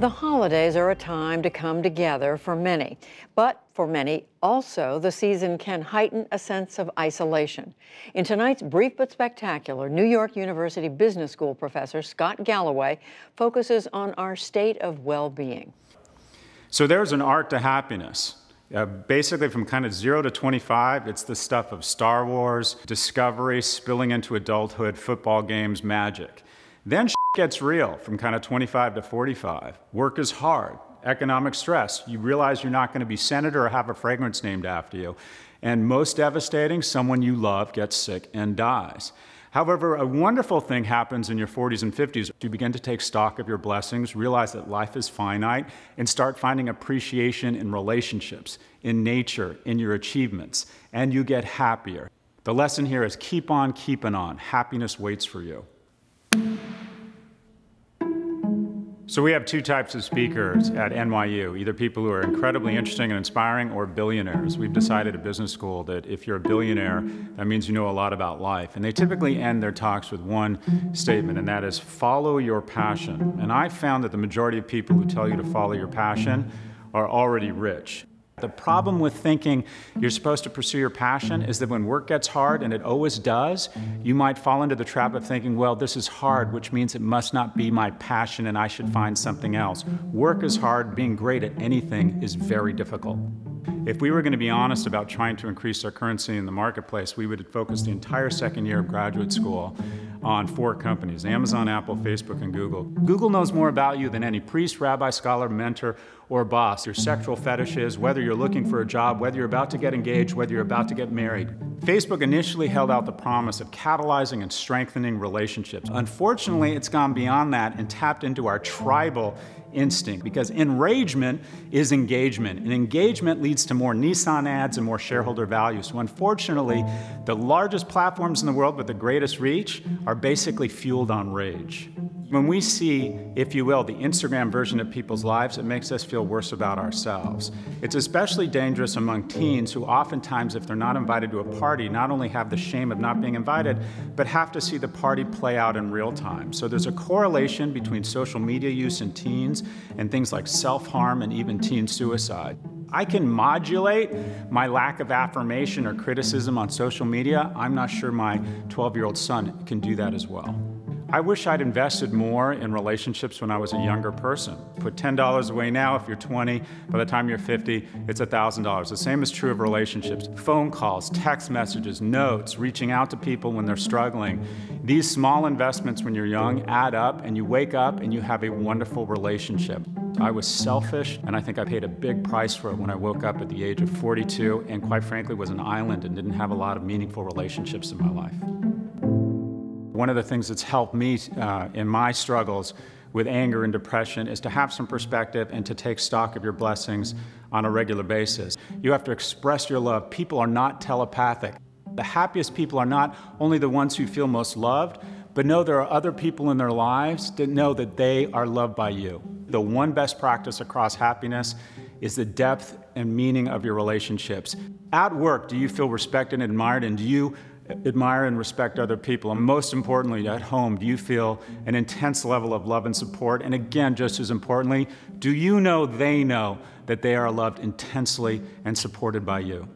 The holidays are a time to come together for many, but for many also, the season can heighten a sense of isolation. In tonight's brief but spectacular, New York University Business School professor Scott Galloway focuses on our state of well-being. So there's an art to happiness. Basically from kind of 0 to 25, it's the stuff of Star Wars, Discovery, spilling into adulthood, football games, magic. Then gets real from kind of 25 to 45. Work is hard, economic stress. You realize you're not going to be senator or have a fragrance named after you. And most devastating, someone you love gets sick and dies. However, a wonderful thing happens in your 40s and 50s. You begin to take stock of your blessings, realize that life is finite, and start finding appreciation in relationships, in nature, in your achievements, and you get happier. The lesson here is keep on keeping on. Happiness waits for you. So we have two types of speakers at NYU, either people who are incredibly interesting and inspiring or billionaires. We've decided at business school that if you're a billionaire, that means you know a lot about life. And they typically end their talks with one statement, and that is follow your passion. And I found that the majority of people who tell you to follow your passion are already rich. The problem with thinking you're supposed to pursue your passion is that when work gets hard, and it always does, you might fall into the trap of thinking, well, this is hard, which means it must not be my passion and I should find something else. Work is hard. Being great at anything is very difficult. If we were going to be honest about trying to increase our currency in the marketplace, we would focus the entire second year of graduate school on 4 companies: Amazon, Apple, Facebook, and Google. Google knows more about you than any priest, rabbi, scholar, mentor, or boss. Your sexual fetishes, whether you're looking for a job, whether you're about to get engaged, whether you're about to get married. Facebook initially held out the promise of catalyzing and strengthening relationships. Unfortunately, it's gone beyond that and tapped into our tribal instinct, because enragement is engagement, and engagement leads to more Nissan ads and more shareholder value. So unfortunately, the largest platforms in the world with the greatest reach are basically fueled on rage. When we see, if you will, the Instagram version of people's lives, it makes us feel worse about ourselves. It's especially dangerous among teens who oftentimes, if they're not invited to a party, not only have the shame of not being invited, but have to see the party play out in real time. So there's a correlation between social media use in teens and things like self-harm and even teen suicide. I can modulate my lack of affirmation or criticism on social media. I'm not sure my 12-year-old son can do that as well. I wish I'd invested more in relationships when I was a younger person. Put $10 away now if you're 20, by the time you're 50, it's $1,000. The same is true of relationships. Phone calls, text messages, notes, reaching out to people when they're struggling. These small investments when you're young add up, and you wake up and you have a wonderful relationship. I was selfish, and I think I paid a big price for it when I woke up at the age of 42 and quite frankly was an island and didn't have a lot of meaningful relationships in my life. One of the things that's helped me in my struggles with anger and depression is to have some perspective and to take stock of your blessings on a regular basis. You have to express your love. People are not telepathic. The happiest people are not only the ones who feel most loved, but know there are other people in their lives that know that they are loved by you. The one best practice across happiness is the depth and meaning of your relationships. At work, do you feel respected and admired, and do you admire and respect other people? And most importantly, at home, do you feel an intense level of love and support? And again, just as importantly, do you know they know that they are loved intensely and supported by you?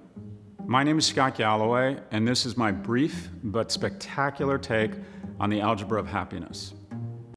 My name is Scott Galloway, and this is my brief but spectacular take on the algebra of happiness.